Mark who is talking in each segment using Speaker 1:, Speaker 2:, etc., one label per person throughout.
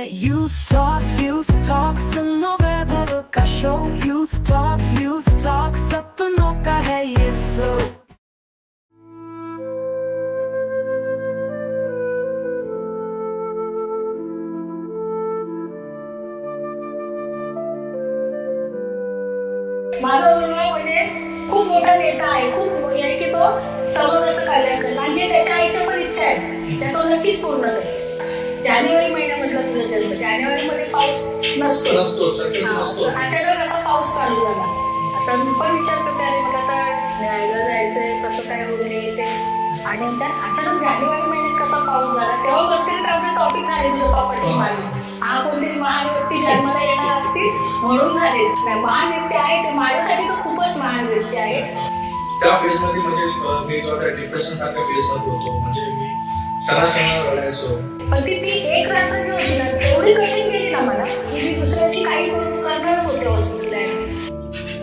Speaker 1: Youth Talk सुनो वैभव का show Youth Talk सपनों का है ये फ्लो।
Speaker 2: माझा मुलगा म्हणजे खूप मोठा नेता आहे, खूप आहे की तो समाजाचं कल्याण करेल आणि जे त्याच्या आईच्या पण इच्छा आहे त्या तो नक्कीच पूर्ण करेल। जानेवारी महिन्यामधला तुझा जन्म, जानेवारीमध्ये पाऊस नसतो, अचानक असा पाऊस चालू झाला। आता मी पण विचार करते अरे मला आता न्यायला जायचंय, कसं काय होईल ते, आणि अचानक जानेवारी महिन्यात कसा पाऊस झाला तेव्हा बसले तर आपले टॉपिक झाले तुझ्या पप्पाची माझी हा कोणतरी महान व्यक्ती जन्माला येणार असतील म्हणून झाले। महान व्यक्ती आहे माझ्यासाठी तर खूपच महान व्यक्ती आहे।
Speaker 3: त्या फेज मध्ये म्हणजे मी जेव्हा डिप्रेशन सारख्या फेज मध्ये होतो, म्हणजे मी क्षणाक्षणाला रडायचो,
Speaker 2: पण ती एक रात्र जी होती ना एवढी कठीण गेली ना मला की मी दुसऱ्याची काही करणारच होते हॉस्पिटलला।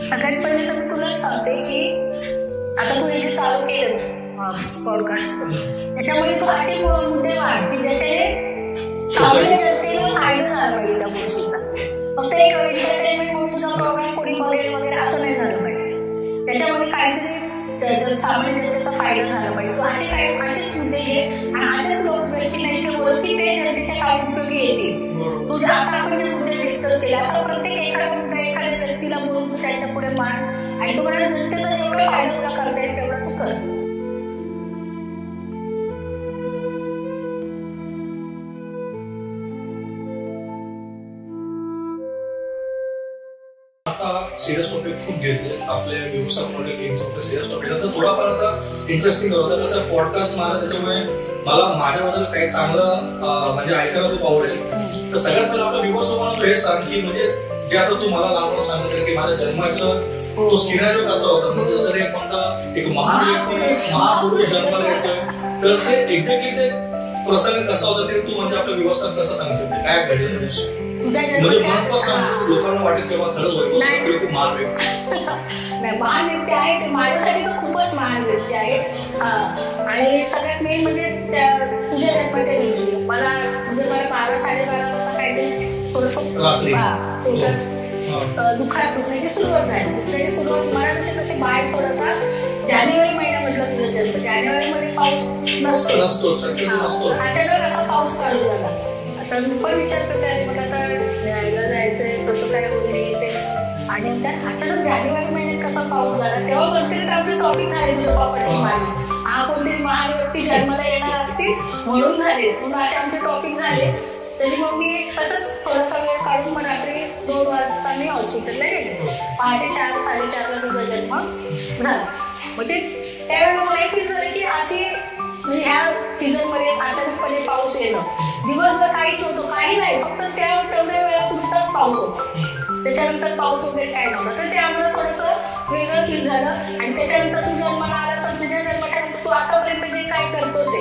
Speaker 2: सगळ्यात पहिले तर मी तुला सांगते की आता तू हे जे चालू केलं पॉडकास्ट त्याच्यामध्ये तू असे मुद्दे वाढ की ज्याच्याने सामान्य जनतेला फायदा झाला पाहिजे त्या गोष्टीचा। फक्त एक एंटरटेनमेंट म्हणून तुझा प्रोग्राम कोणी बघेल वगैरे असं नाही झालं पाहिजे, त्याच्यामध्ये काहीतरी सामान्य जनतेचा फायदा झाला पाहिजे। तू असेच मुद्दे घे आणि असेच लोक व्यक्ती नाही ते बोल की ते जनतेच्या काही उपयोगी येतील। तुझ्या आता आपण जे मुद्दे डिस्कस केले असं प्रत्येक एखादा मुद्दा एखाद्या व्यक्तीला बोलून तू त्याच्या पुढे मान आणि तुम्हाला जनतेचा जेवढा फायदा तुला करता येईल तेवढा तू कर।
Speaker 3: सिरियस टॉपिक खूप घेतले आपल्या व्ह्यूसाठी गेमचा सिरियस टॉपिक आता थोडाफार आता इंटरेस्टिंग होतं। कसं पॉडकास्ट मला त्याच्यामुळे मला माझ्याबद्दल काही चांगलं म्हणजे ऐकायला खूप आवडेल। तर सगळ्यात पहिला आपल्या व्ह्यूअर्स लोकांना तू हे सांग की म्हणजे जे आता तू मला लहानपणी सांगितलं की माझ्या जन्माचं तो सिनारिओ कसा होता, म्हणजे जसं एक कोणता एक महान व्यक्ती महापुरुष जन्माला येतोय तर ते एक्झॅक्टली ते प्रसंग कसा होता ते तू म्हणजे आपल्या व्ह्यूअर्सला कसं सांगितलं, काय घडलं म्हणजे लोकांना वाटेल तेव्हा खरंच खूप महान व्यक्ती
Speaker 2: महान व्यक्ती आहे माझ्यासाठी तर खूपच महान व्यक्ती आहे। आणि सगळ्यात मेन म्हणजे तुझ्या जन्माच्या दिवशी मला म्हणजे मला 12-12:30 वाजता काहीतरी थोडंसं दुःखात दुखण्याची सुरुवात झाली। दुखण्याची सुरुवात मला तसे बाहेर थोडासा जानेवारी महिन्यामधला तुझा जन्म, जानेवारीमध्ये पाऊस नसतो, अचानक असा पाऊस चालू झाला। आता मी पण विचार करते अरे मला आता न्यायला जायचंय, कसं काय होईल ते, आणि अचानक जानेवारी महिन्यात कसा पाऊस झाला तेव्हा बसले तर आपले टॉपिक झाले तुझ्या पप्पाची माझी हा कोणतरी महान व्यक्ती जन्माला येणार असतील म्हणून झाले, पुन्हा असे आमचे टॉपिक झाले। तरी मग मी तसंच थोडासा वेळ काढून मग रात्री 2 वाजता मी हॉस्पिटलला गेले। पहाटे 4-4:30ला तुझा जन्म झाला। म्हणजे त्यावेळेला मला एक फील झालं की अशी म्हणजे ह्या सीझन मध्ये अचानकपणे पाऊस येणं, दिवसभर काहीच होतो काही नाही, फक्त त्या तेवढ्या वेळा तुमचाच पाऊस होतो, त्याच्यानंतर पाऊस वगैरे काय नव्हतं। तर ते आम्हाला थोडंसं वेगळं फील झालं। आणि त्याच्यानंतर तू जन्माला आलास, तुझ्या जन्माच्या नंतर तू आतापर्यंत जे काय करतोस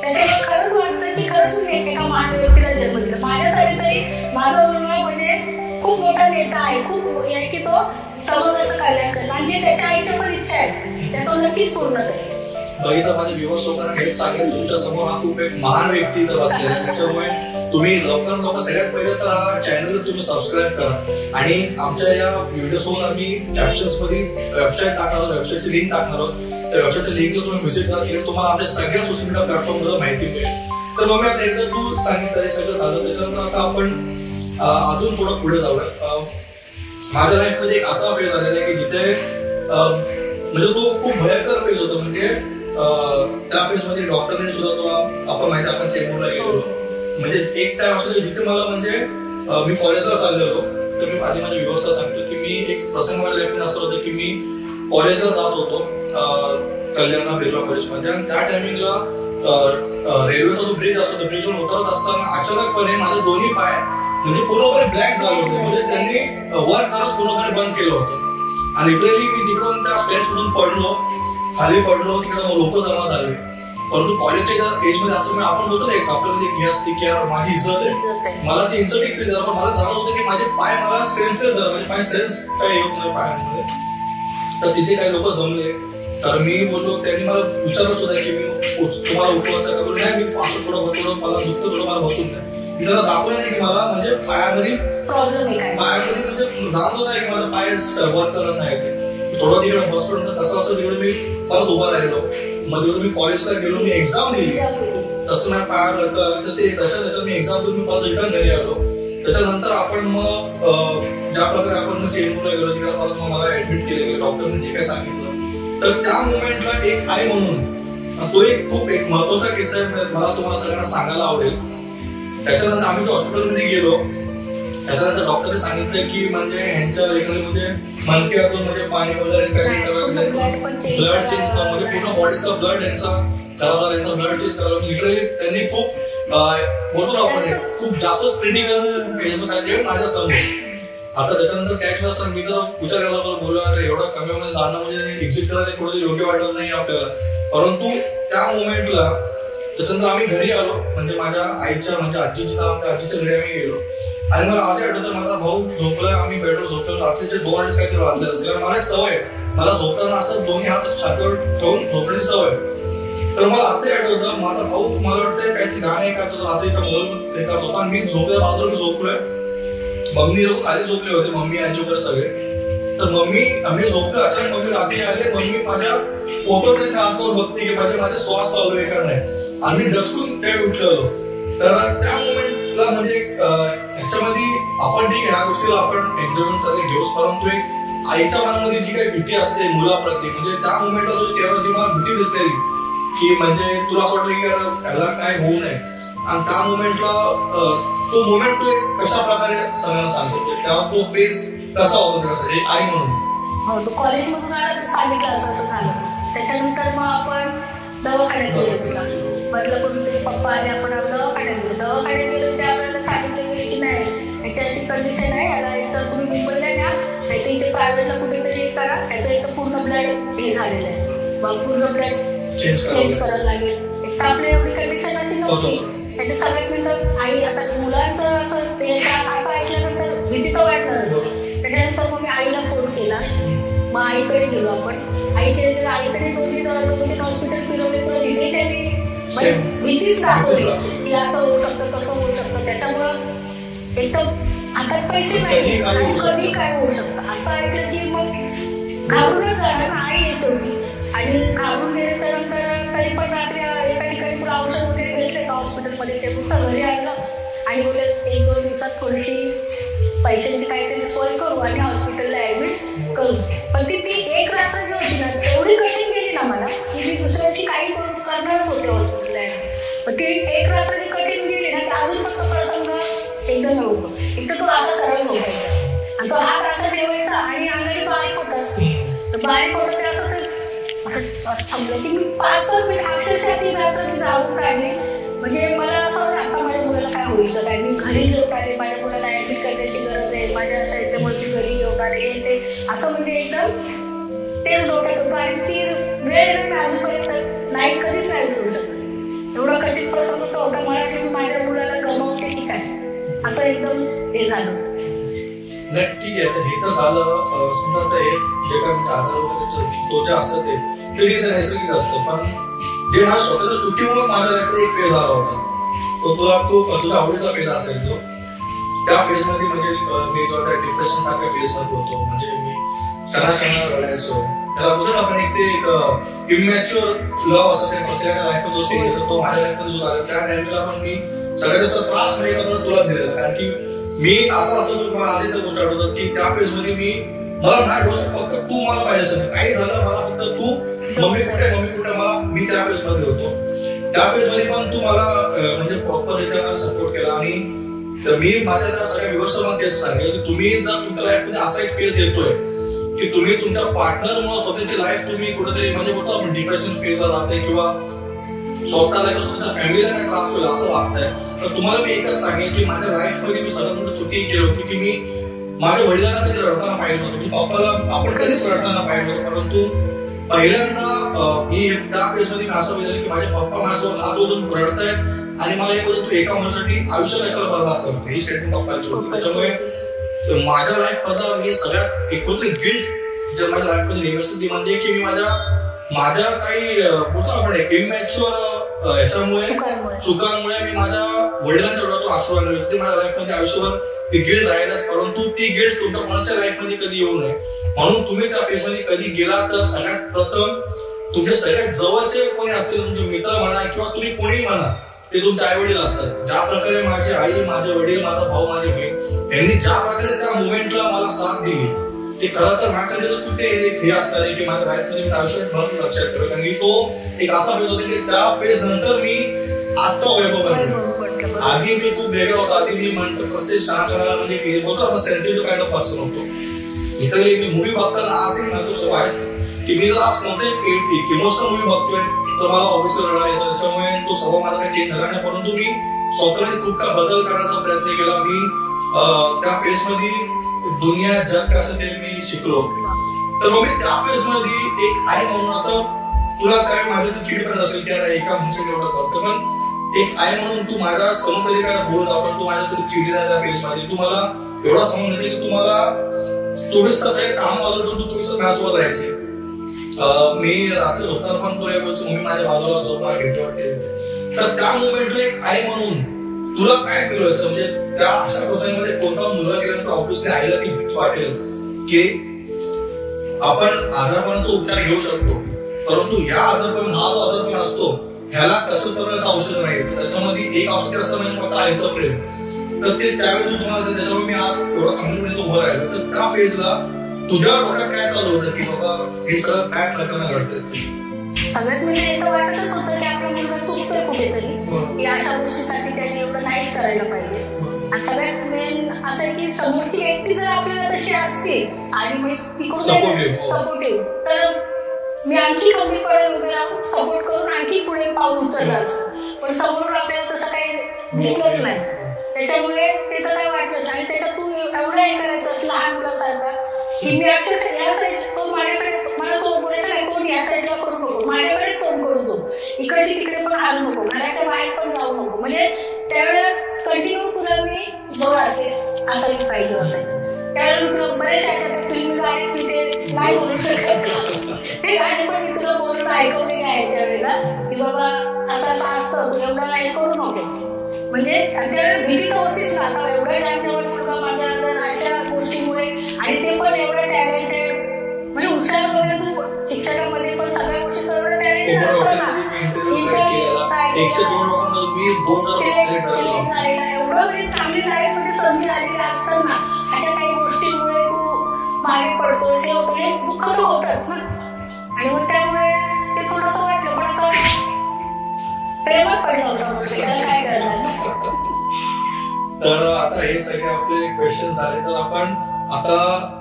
Speaker 2: त्याच्यामुळे खरंच वाटतं की खरंच मी एका महान व्यक्तीला जन्म दिला। माझ्यासाठी तरी माझा मुलगा म्हणजे खूप मोठा नेता आहे, खूप आहे की तो समाजाचं कल्याण करेल आणि जे त्याच्या आईच्या पण इच्छा आहे त्या तो नक्कीच पूर्ण करेल।
Speaker 3: बघितलं माझ्या व्ह्यूअर्स लोकांना हेच सांगेल तुमच्या समोर हा खूप एक महान व्यक्ती इथं बसलेला आहे, त्याच्यामुळे तुम्ही लवकर सगळ्यात पहिले तर हा चॅनल तुम्ही सबस्क्राईब करा। आणि आमच्या या व्हिडिओ सोबत आम्ही कॅप्शन्स मध्ये वेबसाईट टाकणार आहोत, वेबसाईटची लिंक टाकणार आहोत, त्या वेबसाईटच्या लिंकला तुम्ही व्हिजिट करा की तुम्हाला आमच्या सगळ्या सोशल मीडिया प्लॅटफॉर्म मध्ये माहिती मिळेल। तर मग आता एकदा तू सांगितलं हे सगळं झालं, त्याच्यानंतर आता आपण अजून थोडं पुढे जाऊया। माझ्या लाईफ मध्ये एक असा फेज आलेला आहे की जिथे म्हणजे तो खूप भयंकर फेज होता। म्हणजे त्या फेज मध्ये डॉक्टरने सुद्धा तो आपण माहिती आपण चेंबूरला गेलो, म्हणजे एक टाइम असतो जिथे मला म्हणजे मी कॉलेजला चाललेलो। तर मी आधी माझ्या व्यवस्था सांगतो की मी एक प्रसंग माझ्या लाईफमध्ये असं होतं की मी कॉलेजला जात होतो कल्याणा बिर्ला कॉलेजमध्ये, आणि त्या टायमिंगला रेल्वेचा जो ब्रिज असतो त्या ब्रिजवर उतरत असताना अचानकपणे माझे दोन्ही पाय म्हणजे पूर्णपणे ब्लॅक झाले होते, म्हणजे त्यांनी वर करत पूर्णपणे बंद केलं होतं। आणि लिटरली मी तिकडून त्या स्टेप्स मधून पडलो, खाली पडलो, तिकडे लोक जमा झाले। परंतु कॉलेजच्या एज मध्ये असं आपण होतो ना आपल्यामध्ये घे असते की यार माझी इज्जत आहे, मला ती इन्सल्टिंग फील झालं। पण मला जाणवत होतं की माझे पाय मला सेन्सलेस झालं, म्हणजे माझे सेन्स काही येत नाही पायांमध्ये। तर तिथे काही लोक जमले, तर मी बोललो, त्यांनी मला विचारलं सुद्धा की मी तुम्हाला उठवायचं का, बोललो नाही मी असं थोडं मला दुखतं, थोडं मला बसून द्या। मी त्याला दाखवलं नाही की मला म्हणजे पायामध्ये
Speaker 2: प्रॉब्लेम आहे काय,
Speaker 3: पायामध्ये म्हणजे दाखवलं नाही की माझा पाय वर्क करत नाही ते. थोडं तिकडे बसलो नंतर कसं असं तिकडे मी परत उभा राहिलो. मग तिकडे मी कॉलेजला गेलो, मी एक्झाम दिली. तसं माझ्या पायावर तसे त्याच्यानंतर मी एक्झाम देऊन मी परत रिटर्न घरी आलो. त्याच्यानंतर आपण मग ज्या प्रकारे आपण मग चेंबूरला गेलो तिकडे परत मग मला ऍडमिट केलं गेलं. डॉक्टरने जे काय सांगितलं तर त्या मोमेंटला एक आई म्हणून तो एक खूप एक महत्वाचा किस्सा आहे, मला तुम्हाला सगळ्यांना सांगायला आवडेल. त्याच्यानंतर आम्ही जो हॉस्पिटलमध्ये गेलो त्याच्यानंतर डॉक्टरने सांगितलं की म्हणजे ह्यांच्या लेखनाला म्हणजे मणक्यातून म्हणजे पाणी वगैरे काही ब्लड चेंज करा, म्हणजे पूर्ण बॉडीचा ब्लड यांचा खराब झाला, यांचा ब्लड चेंज करायला. लिटरली त्यांनी खूप बोलतो ना आपण खूप जास्त क्रिटिकल माझ्या समोर. आता त्याच्यानंतर कॅच असताना मी तर विचार करायला बोललो अरे एवढं कमी मध्ये जाणं म्हणजे एक्झिट करायला कुठे योग्य वाटत नाही आपल्याला. परंतु त्या मोमेंटला त्याच्यानंतर आम्ही घरी आलो, म्हणजे माझ्या आईच्या म्हणजे आजीच्या घरी आम्ही गेलो. आणि मला असं आठवतं माझा भाऊ झोपला, आम्ही बेडवर झोपलो, रात्रीचे 2 काहीतरी वाजले असते. मला एक सवय, मला झोपताना असं दोन्ही हात छातीवर ठेवून झोपण्याची सवय. तर मला आता आठवतं माझा भाऊ मला वाटतं काहीतरी गाणं ऐकत होता, रात्री एका मोबाईल ऐकत होता आणि मी झोपल्या बाजूला झोपलोय. मम्मी लोक खाली झोपले होते, मम्मी आजी वगैरे सगळे. तर आम्ही झोपलो. अचानक मम्मी रात्री आले, मम्मी माझ्या पोटावर हातावर बघते की माझे श्वास चालू आहे का नाही, आणि मी डचकून त्यावेळी उठलेलो. तर त्या मोमेंटला म्हणजे ह्याच्यामध्ये आपण ठीक आहे ह्या गोष्टीला आपण एन्जॉयमेंट सगळे घेऊच, परंतु एक आईच्या मनामध्ये जी काही भीती असते मुलाप्रती, म्हणजे त्या मोमेंटला जो चेहऱ्यावरती मला भीती दिसलेली की म्हणजे तुला असं वाटलं की याला काय होऊ नये. आणि त्या मोमेंटला तो मोमेंट तू एक कशा प्रकारे सगळ्यांना सांगतो, तेव्हा तो फेज कसा होता त्यासाठी आई म्हणून?
Speaker 2: हो, तो कॉलेजमधून सांगितलं असं झालं. त्याच्यानंतर मग आपण दवाखान्यात गेलो. तुला म्हटलं करून तरी पप्पा आले, आपण दवाखान्यात गेलो. ते आपल्याला सांगितलं गेलं की नाही याची अशी कंडिशन आहे, याला एकतर तुम्ही मुंबईला न्या, नाही तर इथे प्रायव्हेटला कुठेतरी हे करा, याचं इथं पूर्ण ब्लड हे झालेलं आहे, मग पूर्ण ब्लड चेंज करायला लागेल. एक तर आपली एवढी कंडिशन अशी नव्हती. त्याच्या सगळ्यात नंतर आई आता मुलांचं असं ते असं ऐकल्यानंतर भीती तर वाटणारच. त्याच्यानंतर मग मी आईला फोन केला, मग आईकडे गेलो आपण. आईकडे 2-3 हॉस्पिटल फिरवले, तर तिथे त्यांनी भीतीच दाखवली की असं होऊ शकतं तसं होऊ शकतं. त्याच्यामुळं एकदम हातात पैसे नाही, कधी काय होऊ शकतं असं ऐकलं की मग घाबरूनच जाणार. आई आहे शेवटी, आणि घाबरून गेले तर नंतर तरी पण रात्री एका ठिकाणी तुला औषध वगैरे मिळते हॉस्पिटलमध्ये, ते फक्त घरी आणलं आणि बोलले 1-2 दिवसात थोडीशी पैशांची काहीतरी सोय करू आणि हॉस्पिटलला ऍडमिट करू. पण ती एक रात्र जी होती ना एवढी कठीण गेली ना मला की मी दुसऱ्याची काही करणारच होते हॉस्पिटलला ऍडमिट. पण ती एक रात्र जी कठीण गेली ना तर अजून फक्त प्रसंग एकदम नव्हतं. एक तर तो असा सरळ झोपायचा आणि तो हात असा ठेवायचा आणि अंगाने बारीक होताच, तर बारीक होतं ते असं थांबलं की मी 5-5 मिनिट अक्षरशः ती रात्र मी जाऊन काढली. म्हणजे मला असं वाटतं आता माझ्या मुलाला काय होईल का काय, मी घरी घेऊन आले, माझ्या मुलाला ऍडमिट करण्याची गरज आहे, माझ्या साहित्यामध्ये घरी घेऊन आले ते असं म्हणजे एकदम तेच डोक्यात होतं. आणि ती वेळ मी अजूनपर्यंत नाही कधीच नाही विसरू शकत. एवढा कठीण प्रसंग तो होता मला की मी माझ्या मुलाला गमावते की काय असं एकदम हे झालं.
Speaker 3: नाही ठीक आहे, तर हे तर झालं. समजा हे जे काय आजार वगैरे तो जे असतं ते नैसर्गिक असतं, पण जे माझ्या स्वतःच्या चुकीमुळे माझ्या लाईफमध्ये एक फेज आला होता, तो तुझ्या आवडीचा फेज असेल. तो त्या फेज मध्ये म्हणजे मी जेव्हा डिप्रेशन सारख्या फेज मध्ये होतो, म्हणजे मी क्षणाक्षणाला रडायचो. त्याला बोलतो ना आपण एक इमॅच्युअर लव्ह असं ते प्रत्येकाच्या लाईफमध्ये जो स्टेज येतो तो माझ्या लाईफमध्ये सुद्धा आला. त्या टाइमला पण मी सगळ्यात जास्त त्रास म्हणजे तुला दिला, कारण की मी असं असतो मला आधी तर गोष्ट आठवतात की त्या फेज मध्ये मला माझ्या गोष्ट फक्त तू मला पाहिजे असेल, काही झालं मला फक्त तू मम्मी कुठे मला मी त्या फेज मध्ये होतो. त्या फेज मध्ये पण तू मला म्हणजे प्रॉपर रित्या सपोर्ट केला. आणि मी माझ्या त्या सगळ्या व्ह्युअर्सना तेच सांगेल की तुम्ही जर तुमच्या लाईफमध्ये असा एक फेज येतोय की तुम्ही तुमच्या पार्टनरमुळे स्वतःची लाईफ तुम्ही कुठेतरी म्हणजे बोलतो आपण डिप्रेशन फेजला जाते किंवा स्वतःला किंवा स्वतःच्या फॅमिलीला काय त्रास होईल असं वाटतंय, तर तुम्हाला मी एकच सांगेल की माझ्या लाईफमध्ये मी सगळ्यात मोठी चुकी केली होती की मी माझ्या वडिलांना कधी रडताना पाहिलं नव्हतं, की पप्पाला आपण कधीच रडताना पाहिलं नव्हतं. परंतु पहिल्यांदा मी त्या फेजमध्ये असं बघितलं की माझे पप्पा माझ्यासोबत हात ओढून रडतायत आणि मला एक तू एका माणसासाठी आयुष्य कशाला बरबाद करतो, ही सेटिंग पप्पाची होती. त्याच्यामुळे माझ्या लाईफ मधला मी सगळ्यात एकत्र गिल्ट जे माझ्या लाईफ मध्ये नेहमीच ती म्हणजे की मी माझ्या काही बोलतो आपण इमॅच्युअर याच्यामुळे चुकांमुळे आहे मी माझ्या वडिलांच्या डोळ्यातून अश्रू आणले होते. ते माझ्या लाईफमध्ये आयुष्यभर ती गिल्ट राहिलाच, परंतु ती गिल्ट तुमच्या कोणाच्या लाईफमध्ये कधी येऊ नये म्हणून तुम्ही त्या फेजमध्ये कधी गेला तर सगळ्यात प्रथम तुमचे सगळ्यात जवळचे कोणी असतील, तुमचे मित्र म्हणा किंवा तुम्ही कोणी म्हणा, ते तुमचे आई वडील असतात. ज्या प्रकारे माझी आई, माझे वडील, माझा भाऊ, माझी बहीण यांनी ज्या प्रकारे त्या मुवमेंटला मला साथ दिली, ते खरं तर माझ्यासाठी तर कुठे हे असणार आहे की माझ्या लाईफमध्ये मी आयुष्यात म्हणून लक्षात ठेवलं. कारण की तो एक असा फेज होता की त्या फेज नंतर मी आजचा वैभव बनलो. आधी मी खूप वेगळा होता. आधी मी म्हणतो प्रत्येक क्षणाला म्हणजे बोलतो आपण सेन्सिटिव्ह काइंड ऑफ पर्सन होतो. लिटरली मी मूवी बघताना असंही म्हणतो सवायच की मी जर आज कोणते इमोशनल मूवी बघतोय तर मला ऑफिसला रडायला येतं. त्याच्यामुळे तो स्वभाव माझा काही चेंज झाला नाही, परंतु मी स्वतःमध्ये खूप काय बदल करण्याचा प्रयत्न केला. मी त्या फेजमध्ये दुनिया जग कसं ते मी शिकलो. तर मग मी त्या फेजमध्ये एक आई म्हणून आता तुला काय माझं तर चिडपण असेल की अरे एका मुलीसाठी एवढं करतो, पण एक आई म्हणून तू माझ्या समोर कधी काय बोलत असेल, तू माझ्या कधी चिडली नाही त्या फेजमध्ये. तू मला एवढा समजून येते की तुम्हाला 24 तास काम वाजवतो, तू 24 तास माझ्यासोबत राहायची. मी रात्री झोपताना पण तुला बोलतो मी माझ्या बाजूला झोपणार घेतो वाटते. तर त्या मुवमेंटला एक आई म्हणून तुला काय फील व्हायचं, म्हणजे त्या अशा प्रसंगामध्ये कोणता मुलगा गेल्यानंतर ऑब्व्हियसली आईला ती भीती वाटेल की आपण आजारपणाचा उपचार घेऊ शकतो, परंतु या आजारपण हा जो आजारपण असतो ह्याला कसं करण्याचं औषध नाही. त्याच्यामध्ये एक औषध असं म्हणजे फक्त आईचं प्रेम. तर ते त्यावेळी तू तुम्हाला त्याच्यामुळे मी आज एवढं खंबीरपणे उभं राहिलो. तर त्या फेजला तुझ्या डोक्यात काय चालू होतं की बाबा हे सगळं काय प्रकरण घडतं?
Speaker 2: सगळ्यात म्हणजे इथं वाटतच होतं की आपला मुलगा चुकतोय कुठेतरी, की अशा गोष्टीसाठी त्यांनी एवढं नाहीच करायला पाहिजे. आणि सगळ्यात मेन असं आहे की समोरची व्यक्ती जर आपल्याला तशी असते आणि मग सपोर्टिव्ह, तर मी आणखी कमी पडेल उभे राहून सपोर्ट करून आणखी पुढे पाऊल उचललं असतं. पण समोर आपल्याला तसं काही दिसलंच नाही, त्याच्यामुळे ते तर काय वाटलंच. आणि त्याच्यातून एवढं हे करायचं असं लहान मुलासारखा की मी अक्षरशः या साईड तो माझ्याकडे मला तो बोलायचं नाही, कोण या साईडला करू नको, माझ्याकडेच फोन करू तो, इकडची तिकडे पण हालू नको, घराच्या बाहेर पण जाऊ नको. म्हणजे त्यावेळेला कंटिन्यू तुला मी जवळ असायला पाहिजे असायचं. त्यावेळेला तुला बरेचशा अशा फिल्मी गाणी मी ते नाही बोलू शकत, ते गाणी पण मी तुला बोलून ऐकवले आहे त्यावेळेला की बाबा असं असं असतं, तू एवढं नाही करू नकोस. म्हणजे त्यावेळेला भीती तर होतीच ना. आता एवढ्या जागेवर मुलगा माझा जर अशा गोष्टीमुळे, आणि ते पण एवढं टॅलेंटेड म्हणजे हुशार वगैरे, तू शिक्षणामध्ये पण सगळ्या गोष्टी एवढं टॅलेंटेड असतं ना, एवढं म्हणजे चांगली लाईफमध्ये संधी आलेली असताना अशा काही गोष्टींमुळे तू मागे पडतोस हे दुःख तर होतच ना. आणि मग त्यामुळे ते थोडंसं वाटलं, पण आता प्रेमात पडलं होतं त्याला काय करणार.
Speaker 3: तर आता हे सगळे आपले क्वेश्चन झाले, तर आपण आता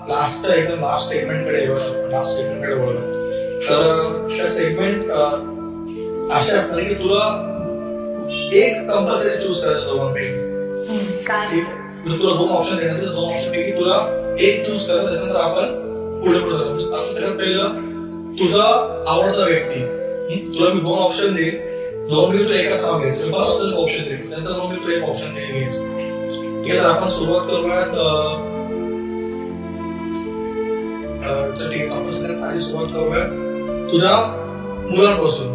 Speaker 3: लास्ट सेगमेंटकडे बोललो. तर त्या सेगमेंट अशा असणार की तुला एक कंपल्सरी चूज करायचं दोघांपैकी. तुला 2 ऑप्शन देणार, 2 ऑप्शन पैकी तुला एक चूज करायचं, त्याच्यानंतर आपण पुढे जाऊ. सगळ्यात पहिलं तुझा आवडता व्यक्ती. तुला मी 2 ऑप्शन देईन, 2 मिनिट तुला एकाच नाव घ्यायचं, मला ऑप्शन देतो, नंतर 2 मिनिट तुला एक ऑप्शन घ्यायचं. ठीक आहे, तर आपण सुरुवात करूयात. ठीक आहे, आपण सगळ्यात आधी सुरुवात करूयात तुझ्या मुलांपासून.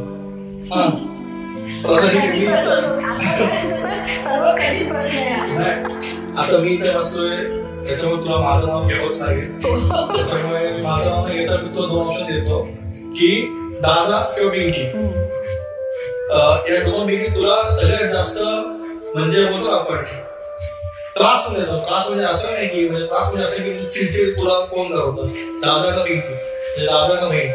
Speaker 3: आता मी इथे बसलोय त्याच्यामुळे तुला माझं नाव घ्यावंच लागेल. त्याच्यामुळे माझं नाव नाही घेता मी तुला 2 ऑप्शन देतो की दादा किंवा पिंकी. या 2 पैकी तुला सगळ्यात जास्त म्हणजे बोलतो आपण त्रास म्हणजे असं नाही की म्हणजे त्रास म्हणजे असं की चिडचिड तुला कोण करवतं, दादा का पिंकी, म्हणजे दादा का बहीण.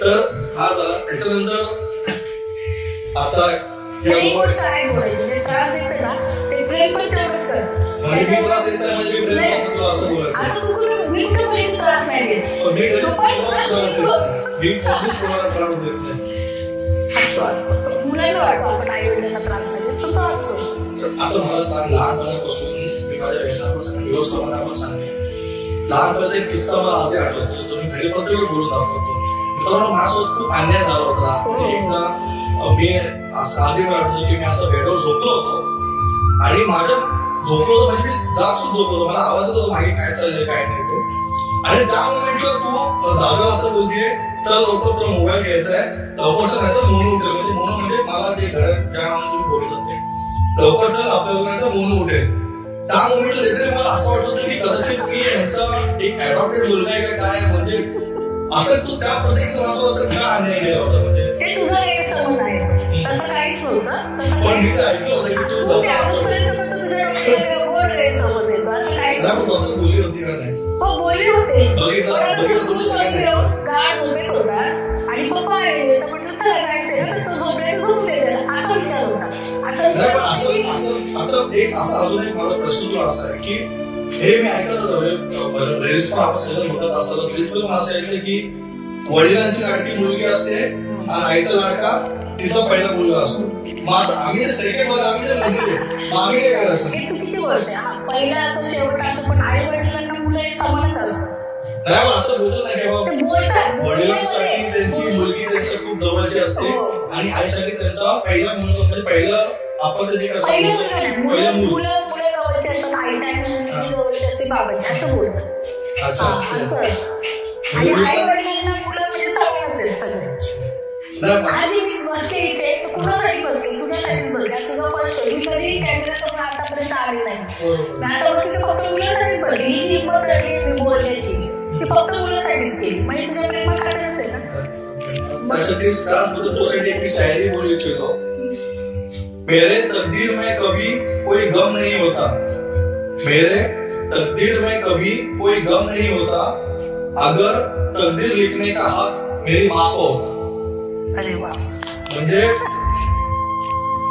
Speaker 3: तर हा झाला. त्याच्यानंतर आता
Speaker 2: त्रास येते ना ते प्रेम पण तेवढंच कर.
Speaker 3: म्हणजे मी त्रास येत नाही म्हणजे मी प्रेम करतो तुला असं बोलायचं.
Speaker 2: मी कुठे कधीच त्रास नाही देत,
Speaker 3: मी कधीच कोणाला त्रास देत नाही.
Speaker 2: मुलांना वाटतो आपण आई वडिलांना त्रास नाही देत, पण तो असतो.
Speaker 3: आता मला सांग, लहानपणापासून मी माझ्या व्यवस्थापनावर सांगेन, लहानपणाचा एक किस्सा मला आजही आठवतो, तो मी घरी प्रत्येक बोलून दाखवतो. मित्रांनो, माझ्यासोबत खूप अन्याय झाला होता. एकदा मी असं आधी वाटलं की मी असं बेडवर झोपलो होतो आणि माझ्या झोपलो होतो म्हणजे मी जाग सुद्धा झोपलो होतो, मला आवाज येत होता मागे काय चाललंय काय नाही ते. आणि त्या मोमेंटला तू दादा असं बोलते चल लवकर तुला मोबाईल घ्यायचा आहे, लवकर चल नाही तर मोनू उठेल. म्हणजे मोनू म्हणजे मला जे घरात ज्या तुम्ही बोलत होते लवकर चल आपल्याला नाही तर मोनू उठेल. त्या मोमेंटला लिटरली मला असं वाटत होतं की कदाचित मी यांचा एक अडॉप्टेड मुलगा आहे काय, म्हणजे असं तू त्या प्रसंगी असं का अन्याय केला होता. म्हणजे
Speaker 2: ते तुझं गैरसमज आहे, तसं काहीच नव्हतं.
Speaker 3: पण मी तर ऐकलं होतं की तू
Speaker 2: गैरसमज येतो असं काहीच
Speaker 3: तू असं बोलली होती का नाही.
Speaker 2: हो बोलले होते,
Speaker 3: बघितलं
Speaker 2: गाड झोपेत होतास आणि पप्पा आले तर म्हटलं चला जायचंय ना, तो झोपले असा विचार होता.
Speaker 3: असं आता एक असा अजून एक माझा प्रश्न तुला असा आहे की हे मी ऐकत होतो रील्स पण आपण सगळं बघत असलं रील्स पण मला असं ऐकलं की वडिलांची लाडकी मुलगी असते आणि आईचा लाडका तिचा पहिला मुलगा असतो. मग आता आम्ही ते सेकंड मध्ये आम्ही ते म्हणजे मग आम्ही काय करायचं.
Speaker 2: ही चुकीची गोष्ट आहे. पहिला असो शेवट असो पण आई वडिलांना मुलं हे समानच असतात.
Speaker 3: नाही पण असं बोलतो नाही की बाबा वडिलांसाठी त्यांची मुलगी त्यांच्या खूप जवळची असते आणि आईसाठी त्यांचा पहिला मुलगा म्हणजे पहिलं आपण त्याची कसं पहिलं मूल
Speaker 2: जवळचे असतात, आईच्या जवळचे असते बाबाची असं बोलतात.
Speaker 3: अच्छा
Speaker 2: आणि आई वडिलांना मुलं म्हणजे समानच आहेत सगळे. आधी मी बसले इथे तर कुणासाठी बसले, तुझ्यासाठी बसले, तुझं बसले. मी कधी कॅमेऱ्यासमोर आतापर्यंत आले नाही. मी आता बसले फक्त मुलासाठी बसली. ही जी हिंमत आहे मी बोलण्याची ती फक्त मुलासाठीच केली. म्हणजे तुझ्या प्रेमात खात्याच आहे ना.
Speaker 3: त्यासाठी एक शायरी बोलू इच्छितो. मेरे तकदीर में कभी कोई गम नहीं होता, मेरे तकदीर में कभी कोई गम नहीं होता, अगर तकदीर लिखने का हक मेरी माँ को होता.
Speaker 2: अरे वा.
Speaker 3: म्हणजे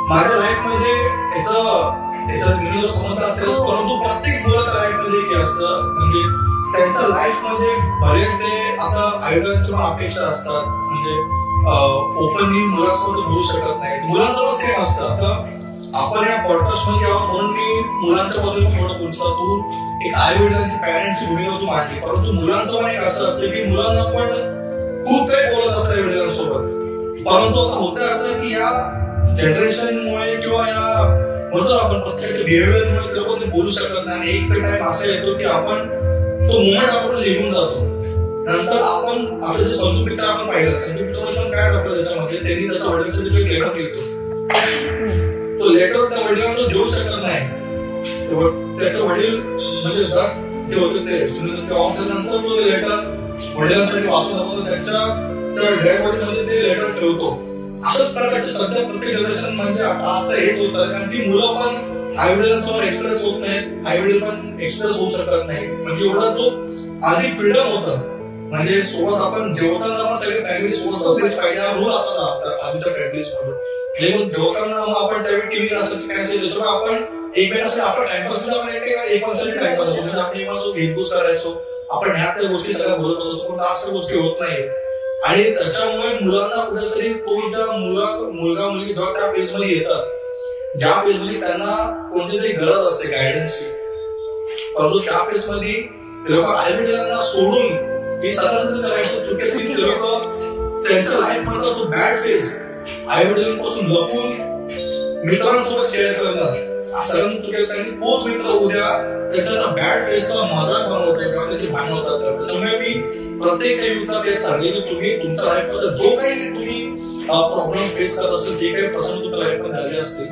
Speaker 3: माझ्या लाईफ मध्ये याचं समजलं असेलच, परंतु प्रत्येक मुलाच्या लाईफ मध्ये हे असतं म्हणजे त्यांच्या लाईफ मध्ये बरेच ते आता आईवडिलांची पण अपेक्षा असतात. म्हणजे ओपनली मुलांसोबत बोलू शकत नाही, मुलांचं पण सेम असतं. आता आपण या पॉडकास्ट मध्ये जेव्हा म्हणून मी मुलांच्या बाजूने थोडं बोलतो, तू एक आई वडिलांची पॅरेंटची भूमिका तू मांडली, परंतु मुलांचं पण एक असं असतं की मुलांना पण खूप काही बोलत असतं आई वडिलांसोबत. परंतु आता होतं असं की या जनरेशनमुळे किंवा या म्हणतो आपण प्रत्येकाच्या बिहेवियरमुळे लोक ते बोलू शकत नाही. एक टाइम असा येतो की आपण तो मोमेंट आपण निघून जातो. नंतर आपण आपलं जे संजू पिक्चर आपण पाहिलं, संजू पिक्चर पण काय दाखवलं त्याच्यामध्ये त्यांनी त्याच्या वडिलांसाठी एक लेटर लिहितो. तो लेटर त्या वडिलांना देऊ शकत नाही. त्याचे वडील म्हणजे जे होते ते ऑफ झाल्यानंतर तो लेटर वडिलांसाठी वाचून दाखवतो, त्यांच्या डेड बॉडी मध्ये ते लेटर ठेवतो. अशाच प्रकारचे सध्या प्रत्येक जनरेशन म्हणजे आज तर हेच होत आहे, कारण की मुलं पण आई वडिलांसमोर एक्सप्रेस होत नाहीत, आई वडील पण एक्सप्रेस होऊ शकत नाही. म्हणजे एवढा तो आधी फ्रीडम होता. म्हणजे सोबत आपण जेवताना मग सगळे फॅमिली सोबत असेच पाहिजे हा रूल असतात आधीच्या फॅमिलीज मध्ये. जेवताना मग आपण त्यावेळी टीव्ही नसेल काय असेल त्याच्यामुळे आपण एकमेकांसाठी आपण टाइमपास मध्ये आपण एकमेकांसाठी टाइमपास होतो. म्हणजे आपण एकमेकांसोबत घेतपूस करायचो, आपण ह्या त्या गोष्टी सगळ्या बोलत बसतो, पण असं गोष्टी होत नाही. आणि त्याच्यामुळे मुलांना कुठेतरी तो ज्या मुलगा मुलगी जेव्हा त्या फेज मध्ये येतात, ज्या फेज मध्ये त्यांना कोणती तरी गरज असते गायडन्सची, परंतु त्या फेज मध्ये ते लोक आई वडिलांना सोडून ही साधारणतः चुकी असतील. ते लोक त्यांच्या लाईफ मधला जो बॅड फेज आई वडिलांपासून लपून मित्रांसोबत शेअर करणं, सगळ्यांना चुकी असते. तोच मित्र उद्या त्याच्या बॅड फेजचा मजाक बनवतोय किंवा त्याची भांडण होतात. त्याच्यामुळे मी प्रत्येक युद्धात हे सांगेल की तुम्ही तुमच्या लाईफ मध्ये जो काही तुम्ही प्रॉब्लेम फेस करत असेल, जे काही प्रसंग तुमच्या लाईफ मध्ये झाले असतील,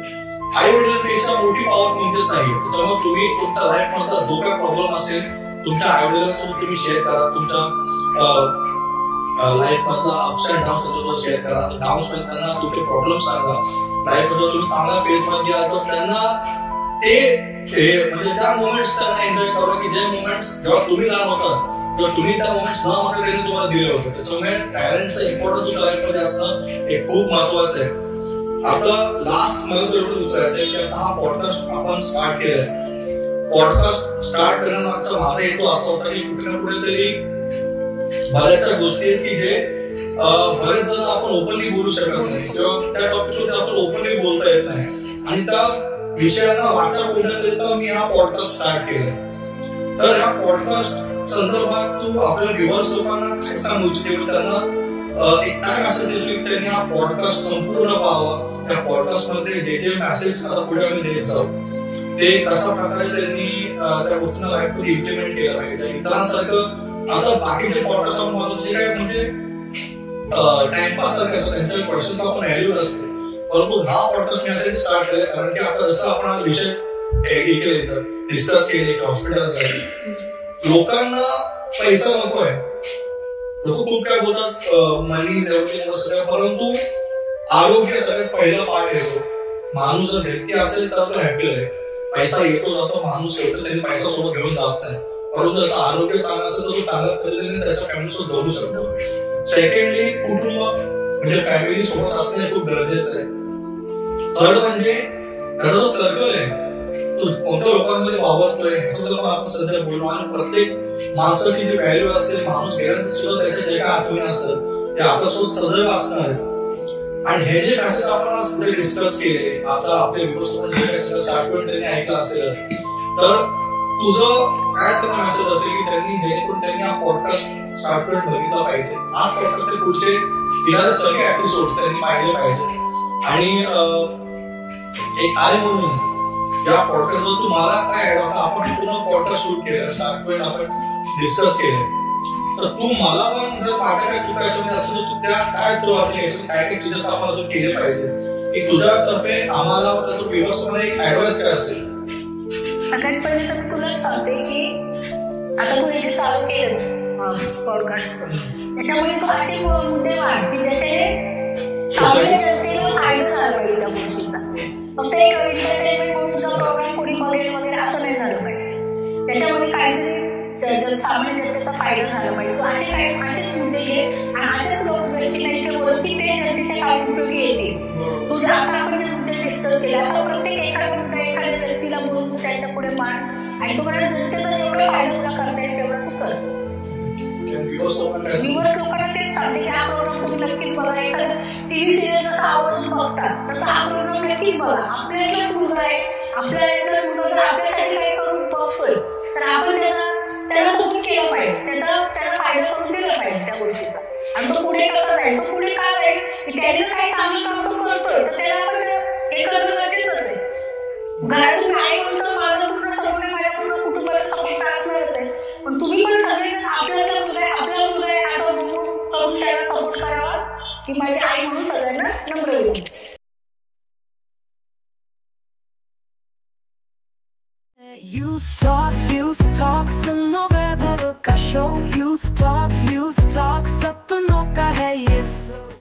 Speaker 3: आई वडिलांपेक्षा मोठी पॉवर कोणतीच नाही. त्याच्यामुळे तुम्ही तुमच्या लाईफ मधला जो काही प्रॉब्लेम असेल तुमच्या आई वडिलांसोबत तुम्ही शेअर करा. तुमच्या लाईफ मधला अप्स अँड डाऊन्स त्यांच्यासोबत शेअर करा. डाऊन्स मध्ये त्यांना तुमचे प्रॉब्लेम सांगा. लाईफ मध्ये तुम्ही चांगला फेस मध्ये आहात तर त्यांना ते म्हणजे त्या मोमेंट्स त्यांना एन्जॉय करा की जे मोमेंट्स जेव्हा तुम्ही लहान होता तेव्हा तुम्ही त्या मोमेंट्स न मात्र त्यांनी तुम्हाला दिले होते. त्याच्यामुळे पॅरेंट्सचं इम्पॉर्टन्स तुमच्या लाईफ मध्ये असणं हे खूप महत्वाचं आहे. आता लास्ट मला तो एवढं विचारायचं आहे की हा पॉडकास्ट आपण स्टार्ट केलाय. पॉडकास्ट स्टार्ट करण्यामागचा माझा हेतू असा होता की कुठे ना कुठेतरी बऱ्याचशा गोष्टी आहेत की जे बरेच जण आपण ओपनली बोलू शकत नाही किंवा त्या टॉपिकवर आपण ओपनली बोलता येत नाही, आणि त्या विषयांना वाचा फोडण्याकरिता मी हा पॉडकास्ट स्टार्ट केला. तर ह्या पॉडकास्ट संदर्भात तू आपल्या व्ह्युअर्स लोकांना काय सांगू इच्छिते, त्यांना एक काय मेसेज देशील त्यांनी हा पॉडकास्ट संपूर्ण पाहावा. त्या पॉडकास्ट मध्ये जे जे मेसेज आता पुढे आम्ही देत जाऊ ते कशा प्रकारे त्यांनी त्या गोष्टींना लाईफ मध्ये इम्प्लिमेंट केलं पाहिजे. इतरांसारखं आता बाकीचे पॉडकास्ट आपण बघतो जे काय म्हणजे टाइमपास सारखे असतात, त्यांच्या क्वेश्चन आपण व्हॅल्यू असते, परंतु हा पॉडकास्ट मी यासाठी स्टार्ट केला कारण की आता जसं आपण हा विषय केले तर डिस्कस केले की हॉस्पिटलसाठी लोकांना पैसा नकोय, लोक खूप काय बोलतात मनी एव्हरीथिंग सगळं, परंतु आरोग्य सगळ्यात पहिलं पार्ट येतो. माणूस जर हेल्थी असेल तर तो हॅपी आहे. पैसा येतो जातो, माणूस येतो त्याने पैसा सोबत घेऊन जात नाही, परंतु त्याचं आरोग्य चांगलं असेल तर तो चांगल्या पद्धतीने त्याच्या फॅमिली सोबत जगू शकतो. सेकंडली कुटुंब म्हणजे फॅमिली सोबत असणे खूप गरजेचं आहे. थर्ड म्हणजे त्याचा जो सर्कल आहे तो कोणत्या लोकांमध्ये वावरतोय ह्याच्याबद्दल पण आपण सध्या बोललो. आणि प्रत्येक माणसाची जी व्हॅल्यू असते, माणूस गेल्यानंतर सुद्धा त्याच्या जे काय आठवणी असतात ते आपल्यासोबत सदैव असणार आहे. आणि हे जे मॅसेज आपण आज पुढे डिस्कस केले, आता आपल्या व्ह्यूअर्सकडून जे काही सगळं स्टार्टमेंट त्यांनी ऐकलं असेल तर तुझं काय त्यांना मेसेज असेल की त्यांनी जेणेकरून त्यांनी हा पॉडकास्ट स्टार्टमेंट बघितला पाहिजे, हा पॉडकास्ट पुढचे येणारे सगळे एपिसोड त्यांनी पाहिले पाहिजे. आणि एक आई म्हणून या पॉडकास्ट मध्ये तुम्हाला काय होता, आपण पूर्ण पॉडकास्ट शूट केलं, स्टार्टमेंट आपण डिस्कस केले, तर तू मला पण जर माझ्या काय चुकायच्या मध्ये असेल तर तू त्या काय तुला काय काय चेंजेस आपण अजून केले पाहिजे, एक तुझ्यातर्फे आम्हाला व्यवस्थापन एक ऍडवाइस काय असेल?
Speaker 2: सगळ्यात पहिले तर तुला सांगते की आता तू हे चालू केलं पॉडकास्ट, त्याच्यामुळे तू असे मुद्दे वाढ की ज्याचे सामान्य जनतेला फायदा झाला पाहिजे त्या गोष्टीचा. फक्त एक एंटरटेनमेंट म्हणून तुझा प्रोग्राम कोणी बघेल वगैरे असं नाही झालं पाहिजे, त्याच्यामध्ये काहीतरी सामान्य जनतेचा फायदा झाला पाहिजे. तू असे काही असेच मुद्दे घे आणि असेच लोक व्यक्ती नाही बोल की ते जनतेच्या काय उपयोगी येतील. तू जर आता आपण जे मुद्दे डिस्कस केले असं प्रत्येक एखादा मुद्दा एखाद्या व्यक्तीला बोलून तू त्याच्या पुढे मांड आणि तुम्हाला जनतेचा जेवढा फायदा तुला करता येईल तेवढा तू कर. व्ह्यूअर्स लोकांना तेच सांगते की हा प्रोग्राम तुम्ही नक्कीच बघा. एखादं टीव्ही सिरियल जसं आवर्जून बघतात तसं हा प्रोग्राम नक्कीच बघा. आपल्या एकच मुलं आहे, आपल्या एकच मुलं जर आपल्यासाठी काही करून बघतोय तर आपण त्याला सपोर्ट केलं पाहिजे, त्याला फायदा करून दिला पाहिजे त्या गोष्टीचा. आणि तो पुढे कसा जाईल, तो पुढे का जाईल, त्याने जर काही चांगलं काम तो करतोय तर त्याला आपण हे करणं गरजेचंच आहे. घरातून आई म्हणतो माझं पूर्ण सपोर्ट, माझ्या पूर्ण कुटुंबाचा सपोर्ट असणारच आहे, पण तुम्ही पण सगळेजण आपल्याला मुलं आहे असं करून त्याला सपोर्ट करावा की माझी आई म्हणून सगळ्यांना नम्र होईल.
Speaker 1: Youth Talk, November का show. Youth Talk, Sapnों का है ये flow.